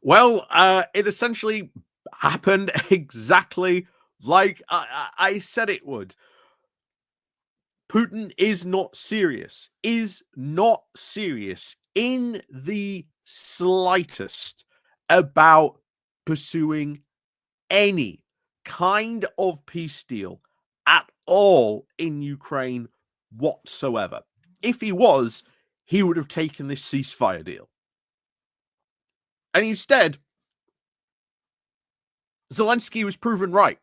Well, it essentially happened exactly like I said it would. Putin is not serious in the slightest about pursuing any kind of peace deal at all in Ukraine whatsoever. If he was, he would have taken this ceasefire deal. And instead, Zelenskyy was proven right.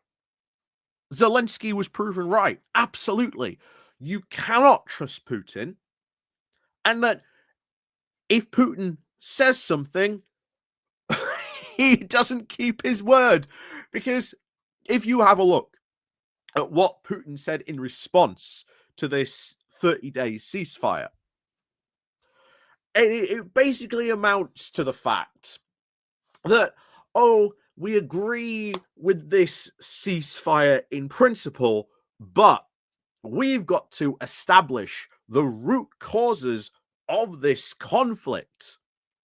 Zelenskyy was proven right. Absolutely. You cannot trust Putin. And that if Putin says something, he doesn't keep his word. Because if you have a look at what Putin said in response to this 30-day ceasefire, it basically amounts to the fact that, oh, we agree with this ceasefire in principle, but we've got to establish the root causes of this conflict.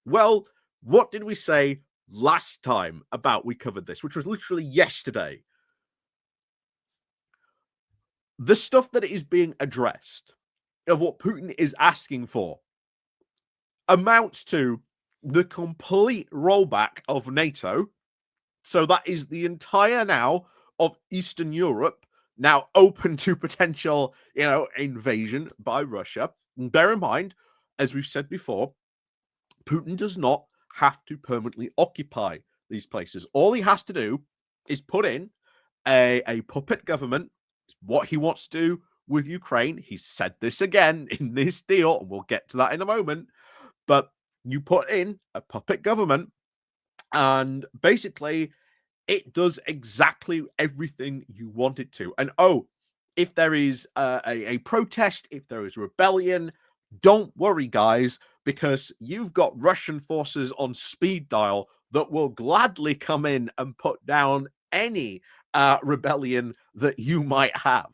Well, what did we say last time about we covered this, which was literally yesterday? The stuff that is being addressed of what Putin is asking for amounts to the complete rollback of NATO. So that is the entire now of Eastern Europe now open to potential, invasion by Russia. And bear in mind, as we've said before, Putin does not have to permanently occupy these places. All he has to do is put in a puppet government. What he wants to do with Ukraine, he said this again in this deal, and we'll get to that in a moment. But you put in a puppet government, and basically it does exactly everything you want it to. And if there is a protest, if there is rebellion, don't worry, guys, because you've got Russian forces on speed dial that will gladly come in and put down any rebellion that you might have.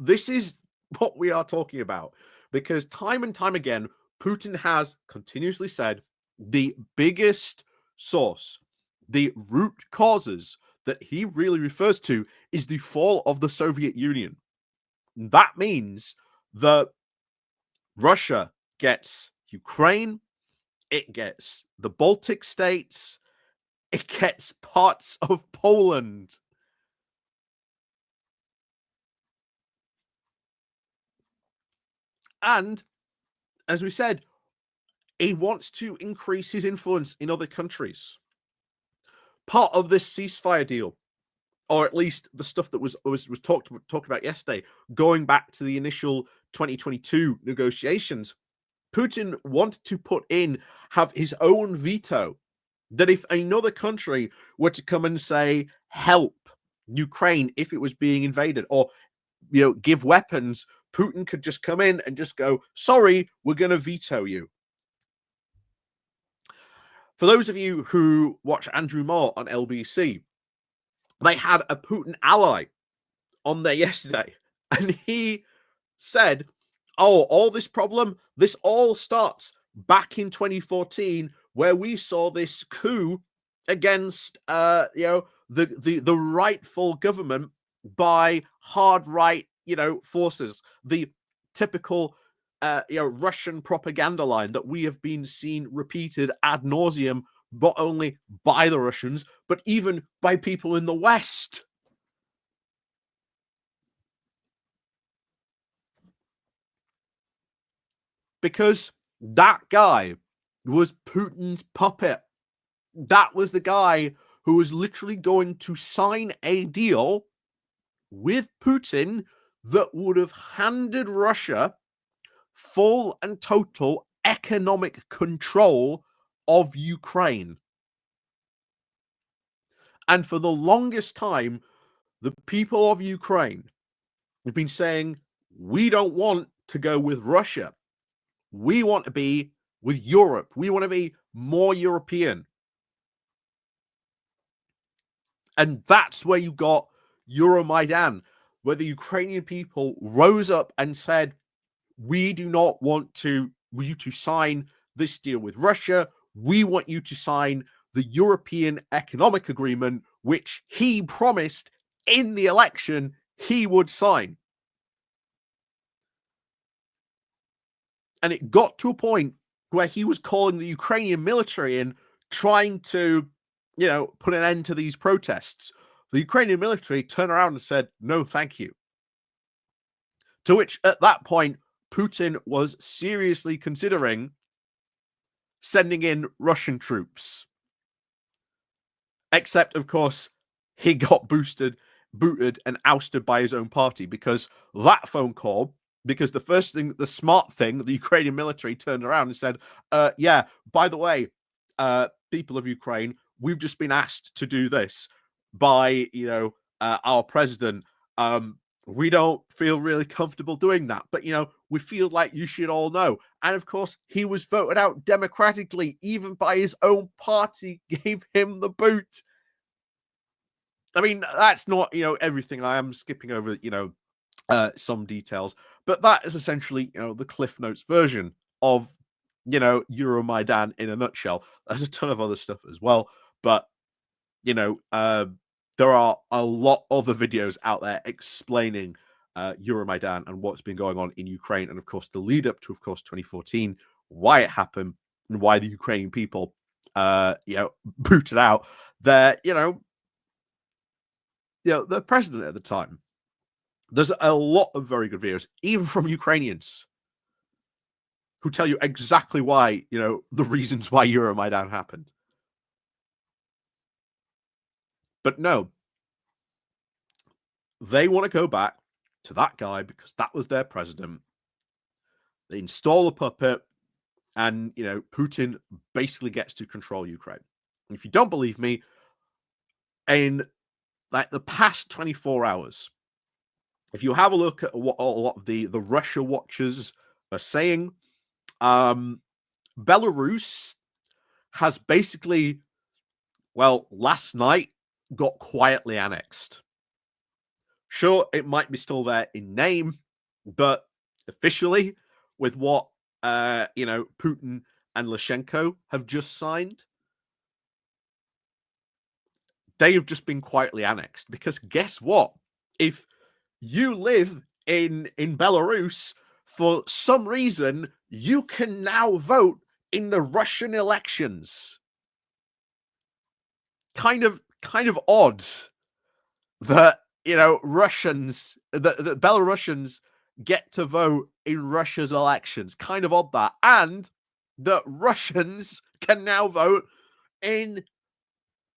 This is what we are talking about, because time and time again, Putin has continuously said the biggest source, the root causes that he really refers to is the fall of the Soviet Union. That means that Russia gets Ukraine, it gets the Baltic states, it gets parts of Poland. And as we said, he wants to increase his influence in other countries. Part of this ceasefire deal, or at least the stuff that was talked about yesterday, going back to the initial 2022 negotiations, Putin wanted to have his own veto, that if another country were to come and say, help Ukraine if it was being invaded, or give weapons, Putin could just come in and just go, sorry, we're going to veto you. For those of you who watch Andrew Marr on LBC, they had a Putin ally on there yesterday, and he said, all this problem, this all starts back in 2014, where we saw this coup against the rightful government by hard right forces, the typical Russian propaganda line that we have been seen repeated ad nauseum, not only by the Russians, but even by people in the West. Because that guy was Putin's puppet. That was the guy who was literally going to sign a deal with Putin that would have handed Russia full and total economic control of Ukraine. And for the longest time, the people of Ukraine have been saying, we don't want to go with Russia. We want to be with Europe. We want to be more European. And that's where you got Euromaidan, where the Ukrainian people rose up and said, we do not want to you to sign this deal with Russia. We want you to sign the European Economic Agreement, which he promised in the election he would sign. And it got to a point where he was calling the Ukrainian military in, trying to, put an end to these protests. The Ukrainian military turned around and said, no, thank you. To which, at that point, Putin was seriously considering sending in Russian troops. Except, of course, he got booted, and ousted by his own party because that phone call, because the smart thing, the Ukrainian military turned around and said, yeah, by the way, people of Ukraine, we've just been asked to do this by, our president. We don't feel really comfortable doing that, but, we feel like you should all know. And of course, he was voted out democratically, even by his own party, gave him the boot. I mean, that's not, everything. I am skipping over, some details, but that is essentially, the Cliff Notes version of, Euromaidan in a nutshell. There's a ton of other stuff as well, but, there are a lot of other videos out there explaining Euromaidan and what's been going on in Ukraine, and of course the lead up to, of course, 2014, why it happened and why the Ukrainian people, booted out their, the president at the time. There's a lot of very good videos, even from Ukrainians, who tell you exactly why, the reasons why Euromaidan happened. But no, they want to go back to that guy because that was their president. They install a puppet, and, Putin basically gets to control Ukraine. And if you don't believe me, in like the past 24 hours, if you have a look at what a lot of the Russia watchers are saying, Belarus has basically, last night got quietly annexed. Sure, it might be still there in name, but officially, with what Putin and Lukashenko have just signed, they have just been quietly annexed. Because guess what? If you live in Belarus, for some reason, you can now vote in the Russian elections. Kind of odd that, Russians, that Belarusians get to vote in Russia's elections. Kind of odd that. And that Russians can now vote in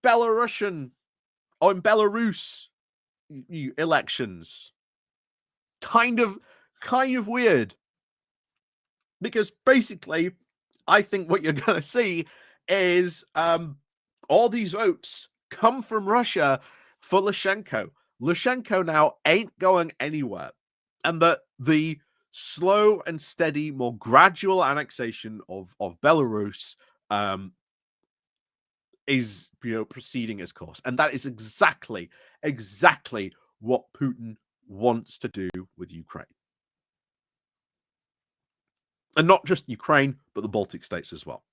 Belarusian or in Belarus elections. Kind of weird. Because basically, I think what you're going to see is all these votes come from Russia for Lukashenko. Lukashenko now ain't going anywhere. And that the slow and steady, more gradual annexation of Belarus is, proceeding its course. And that is exactly what Putin wants to do with Ukraine. And not just Ukraine, but the Baltic states as well.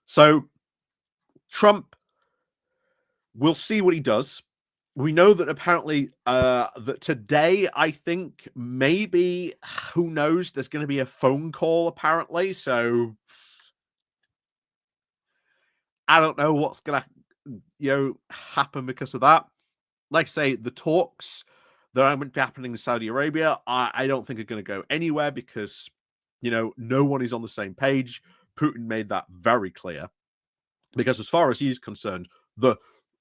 So Trump, we'll see what he does. We know that apparently that today, I think maybe, who knows, there's going to be a phone call apparently. So I don't know what's going to, happen because of that. Like I say, the talks that are going to be happening in Saudi Arabia, I don't think are going to go anywhere because, no one is on the same page. Putin made that very clear. Because as far as he's concerned, the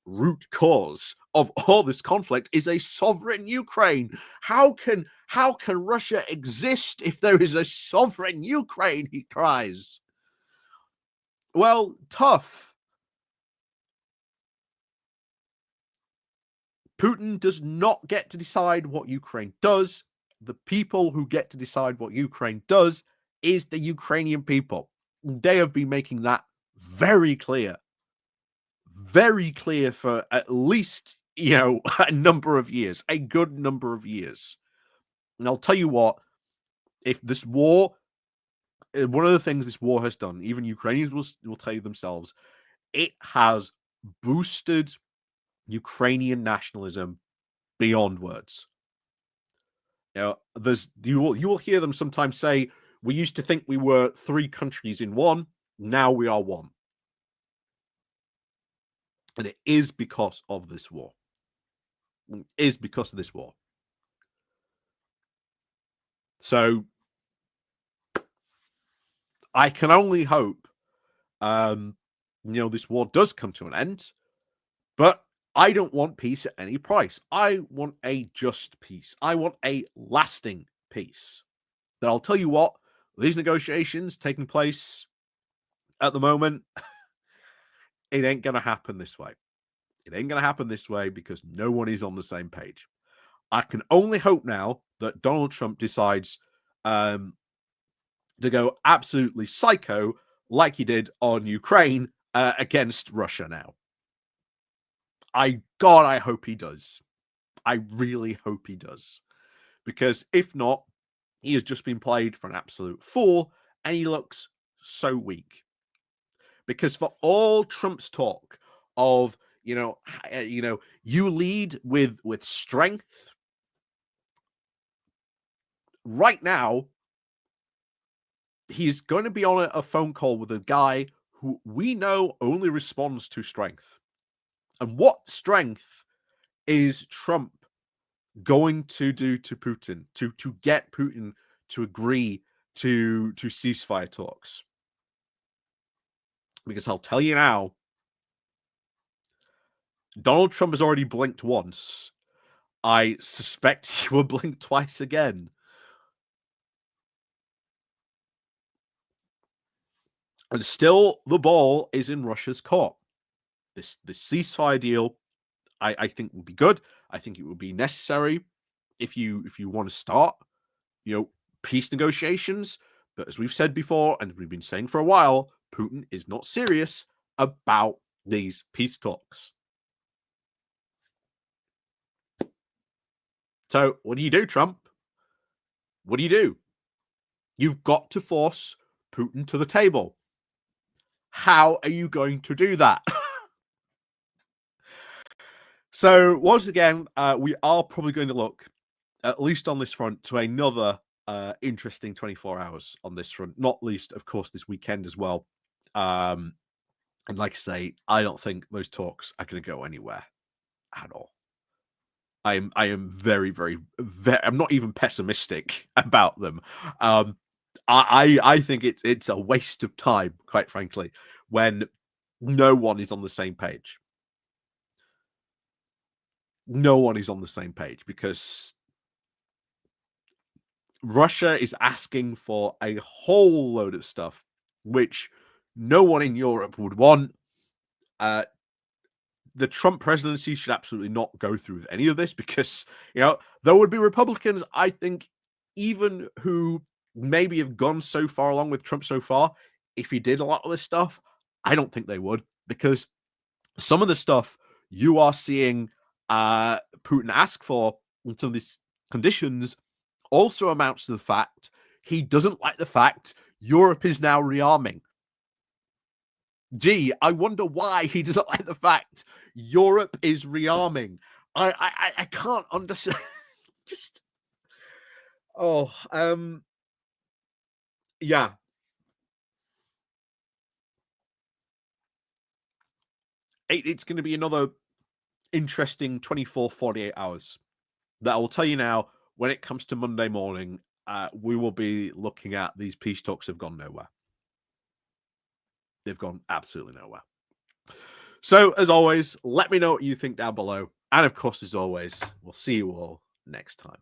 root cause of all this conflict is a sovereign Ukraine. How can Russia exist if there is a sovereign Ukraine? He cries. Well, tough. Putin does not get to decide what Ukraine does. The people who get to decide what Ukraine does is the Ukrainian people. They have been making that very clear for at least, a number of years, a good number of years. And I'll tell you what, if this war, one of the things this war has done, even Ukrainians will tell you themselves, it has boosted Ukrainian nationalism beyond words. You will hear them sometimes say, "We used to think we were 3 countries in one. Now we are one," and it is because of this war. It is because of this war. So I can only hope, this war does come to an end, but I don't want peace at any price. I want a just peace. I want a lasting peace. But I'll tell you what, these negotiations taking place at the moment, it ain't going to happen this way. It ain't going to happen this way because no one is on the same page. I can only hope now that Donald Trump decides to go absolutely psycho like he did on Ukraine against Russia now. I hope he does. I really hope he does. Because if not, he has just been played for an absolute fool and he looks so weak. Because for all Trump's talk of, you lead with strength, right now, he's going to be on a phone call with a guy who we know only responds to strength. And what strength is Trump going to do to Putin to get Putin to agree to ceasefire talks? Because I'll tell you now, Donald Trump has already blinked once. I suspect he will blink twice again. And still, the ball is in Russia's court. This ceasefire deal, I think, would be good. I think it would be necessary if you want to start, peace negotiations. But as we've said before, and we've been saying for a while, Putin is not serious about these peace talks. So what do you do, Trump? What do you do? You've got to force Putin to the table. How are you going to do that? So once again, we are probably going to look, at least on this front, to another interesting 24 hours on this front. Not least, of course, this weekend as well. And like I say, I don't think those talks are going to go anywhere at all. I am very, very, I'm not even pessimistic about them. I think it's a waste of time, quite frankly, when no one is on the same page. No one is on the same page because Russia is asking for a whole load of stuff, which no one in Europe would want. The Trump presidency should absolutely not go through with any of this because, there would be Republicans, I think, even who maybe have gone so far along with Trump so far, if he did a lot of this stuff, I don't think they would, because some of the stuff you are seeing Putin ask for in some of these conditions also amounts to the fact he doesn't like the fact Europe is now rearming. Gee, I wonder why he doesn't like the fact Europe is rearming. I can't understand. Just yeah. It's going to be another interesting 24, 48 hours. That I will tell you now, when it comes to Monday morning, we will be looking at these peace talks have gone nowhere. They've gone absolutely nowhere. So, as always, let me know what you think down below. And of course, as always, we'll see you all next time.